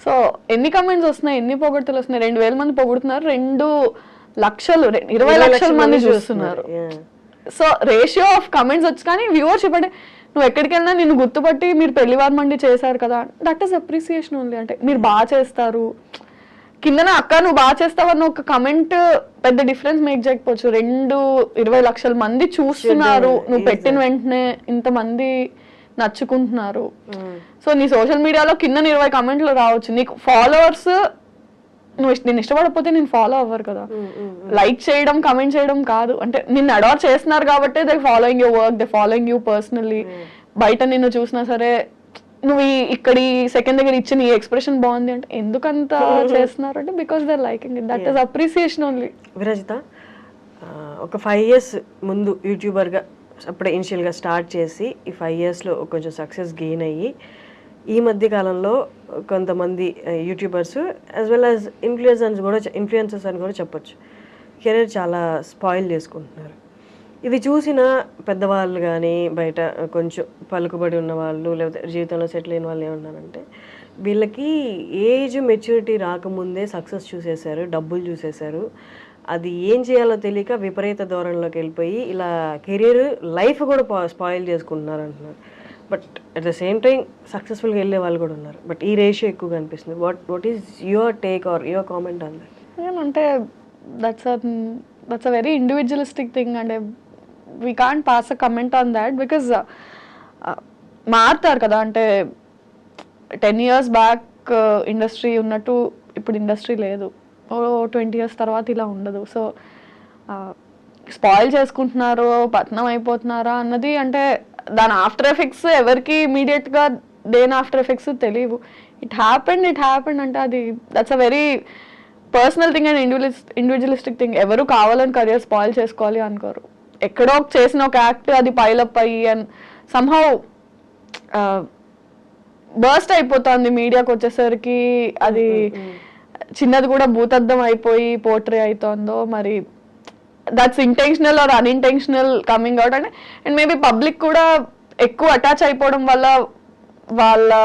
So ఎన్ని comments వస్తున్నాయి, ఎన్ని పొగడ్తలు వస్తున్నాయి, 2000 మంది పొగుడుతున్నారు, 2 లక్షలు 20 లక్షల మంది చూస్తున్నారు. సో రేషియో ఆఫ్ కమెంట్స్ వచ్చి కానీ వ్యూవర్షిప్ అంటే నువ్వు ఎక్కడికి వెళ్ళినా నిన్ను గుర్తుపట్టి మీరు పెళ్లివారు మండి చేశారు కదా, దట్ ఈస్ అప్రిసియేషన్ ఓన్లీ. అంటే మీరు బాగా చేస్తారు, కిందన అక్క నువ్వు బాగా చేస్తావన్న ఒక కమెంట్ పెద్ద డిఫరెన్స్ మేక్ చేయకపోవచ్చు. 20 లక్షల మంది చూస్తున్నారు, నువ్వు పెట్టిన వెంటనే ఇంతమంది నచ్చుకుంటున్నారు. సో నీ సోషల్ మీడియాలో కింద 20 కమెంట్లు రావచ్చు, నీకు ఫాలోవర్స్ నేను ఇష్టపడకపోతే నేను ఫాలో అవ్వరు కదా. లైక్ చేయడం, కమెంట్ చేయడం కాదు, అంటే నిన్ను అడార్ చేస్తున్నారు కాబట్టి they following your work, they following you personally. బయట నిన్ను చూసినా సరే నువ్వు ఇక్కడ సెకండ్ దగ్గర ఇచ్చిన ఈ ఎక్స్ప్రెషన్ బాగుంది అంటే ఎందుకంత చేస్తున్నారు అంటే because they liking it, that is appreciation only. Virajita, ఒక 5 years ముందు యూట్యూబర్గా అప్పుడే ఇనిషియల్గా స్టార్ట్ చేసి ఈ 5 yearsలో కొంచెం సక్సెస్ గెయిన్ అయ్యి ఈ మధ్య కాలంలో కొంతమంది YouTubers as well as influencers అని కూడా చెప్పొచ్చు, కెరీర్ చాలా స్పాయిల్ చేసుకుంటున్నారు. ఇది చూసిన పెద్దవాళ్ళు కానీ బయట కొంచెం పలుకుబడి ఉన్న వాళ్ళు లేకపోతే జీవితంలో సెటిల్ అయిన వాళ్ళు ఏమన్నారంటే వీళ్ళకి ఏజ్ మెచ్యూరిటీ రాకముందే సక్సెస్ చూసేశారు, డబ్బులు చూసేశారు, అది ఏం చేయాలో తెలియక విపరీత ధోరణిలోకి వెళ్ళిపోయి ఇలా కెరీర్ లైఫ్ కూడా స్పాయిల్ చేసుకుంటున్నారు అంటున్నారు. But at the same time సక్సెస్ఫుల్గా వెళ్ళే వాళ్ళు కూడా ఉన్నారు. బట్ ఈ రేషియో ఎక్కువగా అనిపిస్తుంది. What is your take or your comment on that? ఏమంటే that's a very individualistic thing. అంటే we can't pass a comment on that because మారుతారు కదా. అంటే 10 years బ్యాక్ ఇండస్ట్రీ ఉన్నట్టు ఇప్పుడు ఇండస్ట్రీ లేదు, 20 years తర్వాత ఇలా ఉండదు. సో స్పాయిల్ చేసుకుంటున్నారు, పతనం అయిపోతున్నారా అన్నది అంటే దాని ఆఫ్టర్ ఎఫెక్ట్స్ ఎవరికి ఇమీడియట్గా దేని ఆఫ్టర్ ఎఫెక్ట్స్ తెలియవు. ఇట్ హ్యాపెండ్ అంటే అది that's a very personal thing and individualistic thing. ఎవరు కావాలని కెరియర్ స్పాయిల్ చేసుకోవాలి అనుకోరు. ఎక్కడో చేసిన ఒక యాక్ట్ అది పైలప్ అయ్యి అండ్ సమ్హౌ బర్స్ట్ అయిపోతుంది మీడియాకి వచ్చేసరికి. అది చిన్నది కూడా భూతద్దం అయిపోయి పోర్ట్రే అవుతుందో మరి that's intentional or unintentional coming out. And maybe public కూడా ఎక్కువ అటాచ్ అయిపోవడం వల్ల వాళ్ళు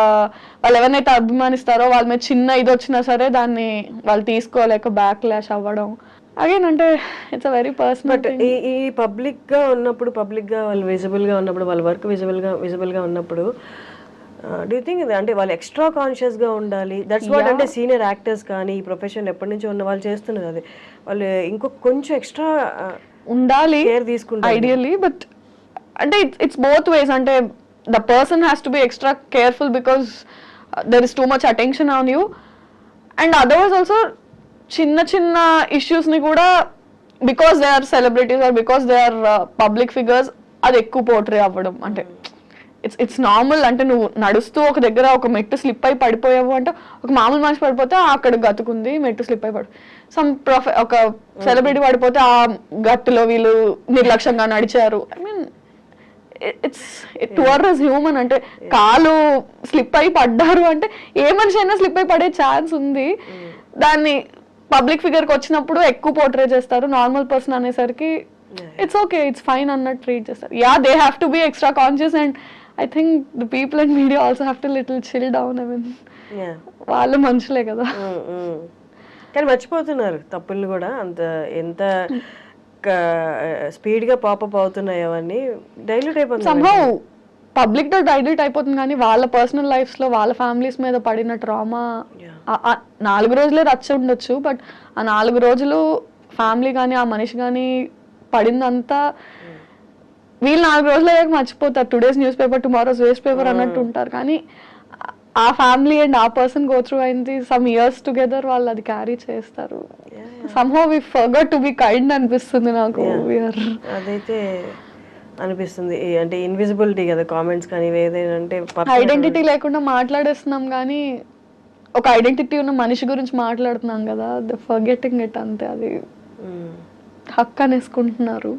ఎవరినైతే అభిమానిస్తారో వాళ్ళ మీద చిన్న ఇది వచ్చినా సరే దాన్ని వాళ్ళు తీసుకోలేక బ్యాక్ లాష్ అవ్వడం. అగైన్ అంటే it's a very personal. But ఈ పబ్లిక్గా ఉన్నప్పుడు, పబ్లిక్గా వాళ్ళు విజిబుల్గా ఉన్నప్పుడు, వాళ్ళ వర్క్ విజిబుల్గా ఉన్నప్పుడు డూ యూ థింక్ అంటే వాళ్ళు ఎక్స్ట్రా కాన్షియస్గా ఉండాలి? దట్స్ వాట్ అంటే సీనియర్ యాక్టర్స్ కానీ ఈ ప్రొఫెషన్ ఎప్పటి నుంచో ఉన్న వాళ్ళు చేస్తున్నారు. అది వాళ్ళు ఇంకొక కొంచెం ఎక్స్ట్రా ఉండాలి కేర్ తీసుకుంటారు ఐడియల్లీ. బట్ అంటే ఇట్స్ బోత్ వేస్. అంటే the person has to be extra careful because there is too much attention on you. And otherwise also చిన్న ఇష్యూస్ని కూడా because they are celebrities or because they are public figures అది ఎక్కువ portray అవ్వడం. అంటే it's normal. అంటే నువ్వు నడుస్తూ ఒక దగ్గర ఒక మెట్టు స్లిప్ అయి పడిపోయావు అంటే ఒక మామూలు మనిషి పడిపోతే అక్కడ గతుకుంది, మెట్టు స్లిప్ అయి ఒక సెలబ్రిటీ పడిపోతే ఆ గట్టులో వీళ్ళు నిర్లక్ష్యంగా నడిచారు. I mean it's towards human. అంటే కాలు స్లిప్ అయి పడ్డారు అంటే ఏ మనిషి అయినా స్లిప్ అయి పడే ఛాన్స్ ఉంది. దాన్ని పబ్లిక్ ఫిగర్కి వచ్చినప్పుడు ఎక్కువ పోర్ట్రే చేస్తారు. నార్మల్ పర్సన్ అనేసరికి ఇట్స్ ఓకే, ఇట్స్ ఫైన్ అన్నట్టు ట్రీట్ చేస్తారు. Yeah, they have to be extra conscious and I think the people in media also have to little chill down. I mean, వాళ్ళు మనుషులే కదా. కానీ మర్చిపోతున్నారు తప్పులు కూడా. ఎంత స్పీడ్గా పాపప్ అవుతున్నాయి అవన్నీ డైల్యూట్ అయిపోతుంది. somehow పబ్లిక్ తో డైల్యూట్ అయిపోతుంది. కానీ వాళ్ళ పర్సనల్ లైఫ్స్ లో వాళ్ళ ఫ్యామిలీస్ మీద పడిన ట్రామా 4 రోజులే రచ్చ ఉండొచ్చు. బట్ ఆ 4 రోజులు ఫ్యామిలీ కానీ ఆ మనిషి కానీ పడిందంతా వీళ్ళు 4 రోజులు అయ్యాక మర్చిపోతారు. Today's news paper tomorrow's waste paper అన్నట్టు ఉంటారు. కానీ ఆ ఫ్యామిలీ అండ్ ఆ పర్సన్ గో త్రూ అయింది సమ్ ఇయర్స్ టుగెదర్, వాళ్ళు అది క్యారీ చేస్తారు. Somehow we forgot to be kind అనిపిస్తుంది నాకు. అదైతే అనిపిస్తుంది. అంటే ఇన్విజిబిలిటీ కదా కామెంట్స్ కానీ ఏదైనా అంటే ఐడెంటిటీ లేకుండా మాట్లాడేస్తున్నాం కానీ ఒక ఐడెంటిటీ ఉన్న మనిషి గురించి మాట్లాడుతున్నాం కదా, ద ఫర్గెటింగ్ ఇట్ అంతే. అది హక్ అనేసుకుంటున్నారు.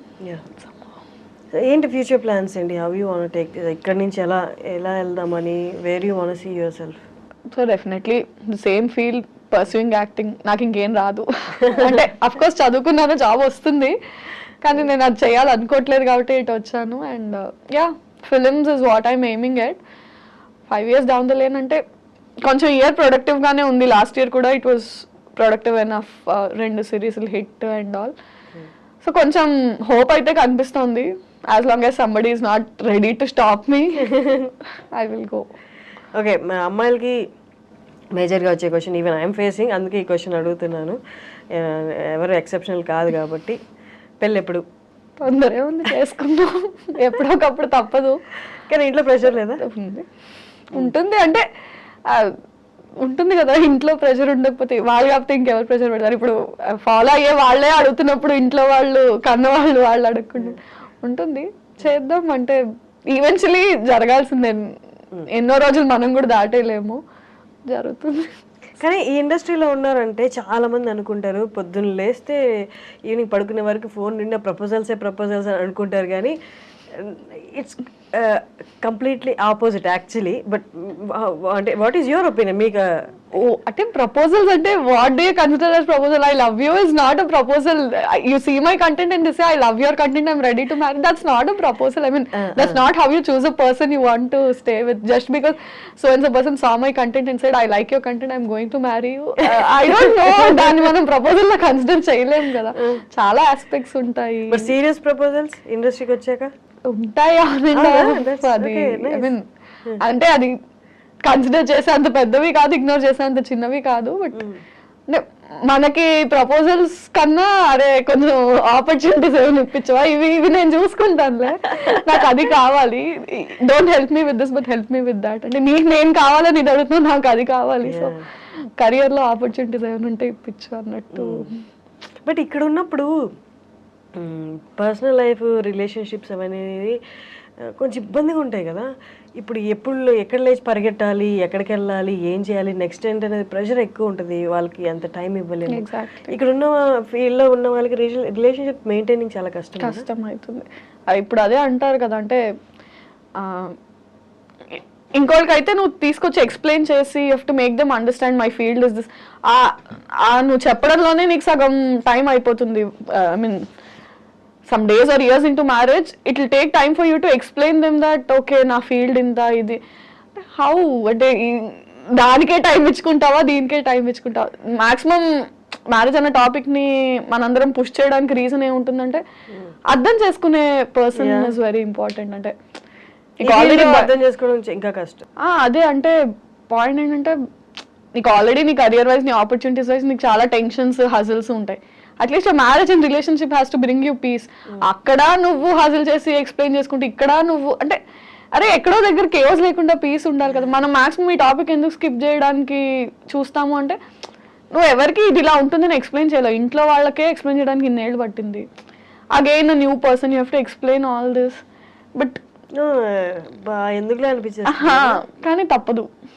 ఏంటి ఫ్యూచర్ ప్లాన్స్ అండి? హౌ యూ వాంట్ టేక్ ఇక్కడ నుంచి ఎలా వెళ్దామని, where you want see yourself? So definitely the same field, pursuing acting. నాకు ఇంకేం రాదు. అంటే అఫ్ కోర్స్ చదువుకున్నాను, జాబ్ వస్తుంది, కానీ నేను అది చేయాలనుకోవట్లేదు కాబట్టి ఇటు వచ్చాను. And yeah, films is what I'm aiming at. 5 years down the lane అంటే కొంచెం ఇయర్ ప్రొడక్టివ్ గానే ఉంది. లాస్ట్ ఇయర్ కూడా ఇట్ వాస్ ప్రొడక్టివ్ ఎనఫ్, 2 సిరీస్లు హిట్ అండ్ ఆల్. సో కొంచెం హోప్ అయితే కనిపిస్తుంది. As long as somebody is not ready to stop me, I will go. Okay, మా అమ్మాయిలకి మేజర్గా వచ్చే క్వశ్చన్, ఈవెన్ ఐఎమ్ ఫేసింగ్, అందుకే ఈ క్వశ్చన్ అడుగుతున్నాను. ఎవరు ఎక్సెప్షనల్ కాదు కాబట్టి, పెళ్ళి ఎప్పుడు? తొందరే ఉంది, చేసుకుందాం ఎప్పుడొకప్పుడు, తప్పదు. కానీ ఇంట్లో ప్రెషర్ లేదా? ఉంటుంది అంటే ఉంటుంది కదా, ఇంట్లో ప్రెషర్ ఉండకపోతే వాళ్ళు కాకపోతే ఇంకెవరు ప్రెషర్ పెడతారు. ఇప్పుడు ఫాలో అయ్యే వాళ్ళే అడుగుతున్నప్పుడు ఇంట్లో వాళ్ళు కన్నవాళ్ళు అడగకుండా ఉంటుంది. చేద్దాం అంటే ఈవెన్చువలీ జరగాల్సిందే. ఎన్నో రోజులు మనం కూడా దాటేయలేము, జరుగుతుంది. కానీ ఈ ఇండస్ట్రీలో ఉన్నారంటే చాలా మంది అనుకుంటారు, పొద్దున్న లేస్తే ఈవినింగ్ పడుకునే వరకు ఫోన్ నిండా ప్రపోజల్స్ అని అనుకుంటారు. కానీ it's completely opposite actually. But అంటే వాట్ ఈస్ యువర్ ఒపీనియన్? మీకు అంటే ప్రపోజల్స్ అంటే what do you consider as proposal? I love you is not a proposal. You see my content and say I love your content, I'm ready to marry. That's not a proposal. I mean that's not how you choose a person you want to stay with. Just because so and so person saw my content and said I like your content, I'm going to marry you. I don't know, దాన్ని మనం proposal లో consider చేయలేము కదా, చాలా aspects ఉంటాయి. But serious proposals ఇండస్ట్రీకి వచ్చాక ఉంటాయి. అది ఐ మీన్ అంటే అది కన్సిడర్ చేసే అంత పెద్దవి కాదు, ఇగ్నోర్ చేసే అంత చిన్నవి కాదు. బట్ అంటే మనకి ప్రపోజల్స్ కన్నా అరే కొంచెం ఆపర్చునిటీస్ ఏమైనా ఇప్పించవా, ఇవి నేను చూసుకుంటానులే, నాకు అది కావాలి, don't help me with this but help me with that. అంటే నీకు నేను కావాలని ఇది అడుగుతున్నా, నాకు అది కావాలి. సో కెరియర్ లో ఆపర్చునిటీస్ ఏమైనా ఉంటే ఇప్పించు అన్నట్టు. బట్ ఇక్కడ ఉన్నప్పుడు పర్సనల్ లైఫ్, రిలేషన్షిప్స్ అనేది కొంచెం ఇబ్బందిగా ఉంటాయి కదా. ఇప్పుడు ఎక్కడ లేచి పరిగెట్టాలి, ఎక్కడికి వెళ్ళాలి, ఏం చేయాలి, నెక్స్ట్ ఏంటనేది ప్రెషర్ ఎక్కువ ఉంటుంది. వాళ్ళకి అంత టైం ఇవ్వలేదు. ఇక్కడ ఉన్న ఫీల్డ్లో ఉన్న వాళ్ళకి రిలేషన్షిప్ మెయింటైనింగ్ చాలా కష్టం అవుతుంది. ఇప్పుడు అదే అంటారు కదా, అంటే ఇంకోటికైతే నువ్వు తీసుకొచ్చి ఎక్స్ప్లెయిన్ చేసి you have to make them understand my field is this. నువ్వు చెప్పడంలోనే నీకు సగం టైం అయిపోతుంది. I mean some days or years into marriage, it will take time for you to explain them that okay na field inta idi how ante దానికే time ఇచ్చుకుంటావా, దీనికే time ఇచ్చుకుంటావా. Maximum marriage అనే topic ని మనందరం push చేయడానికి reason ఏముంటుందంటే అర్థం చేసుకునే person is very important. అంటే ఆల్రెడీ అర్థం చేసుకోవడం ఇంకా కష్టం. అదే అంటే పాయింట్ ఏంటంటే నీకు ఆల్రెడీ నీ కెరియర్ వైజ్, నీ ఆపర్చునిటీస్ వైజ్ నీకు చాలా టెన్షన్స్, హజిల్స్ ఉంటాయి. At least marriage and relationship has to bring you peace. అక్కడ నువ్వు హాజిల్ చేసి ఎక్స్ప్లెయిన్ చేసుకుంటే, ఇక్కడ నువ్వు అంటే అరే ఎక్కడో దగ్గర కేవస్ లేకుండా పీస్ ఉండాలి కదా. మనం మాక్సిమం ఈ టాపిక్ ఎందుకు స్కిప్ చేయడానికి చూస్తాము అంటే, నువ్వు ఎవరికి ఇది ఇలా ఉంటుందని ఎక్స్ప్లెయిన్ చేయలేవు. ఇంట్లో వాళ్ళకే ఎక్స్ప్లెయిన్ చేయడానికి ఇన్నేళ్ళు పట్టింది. Again new person you have to explain all this. But ఎందుకులే అనిపించింది, కానీ తప్పదు.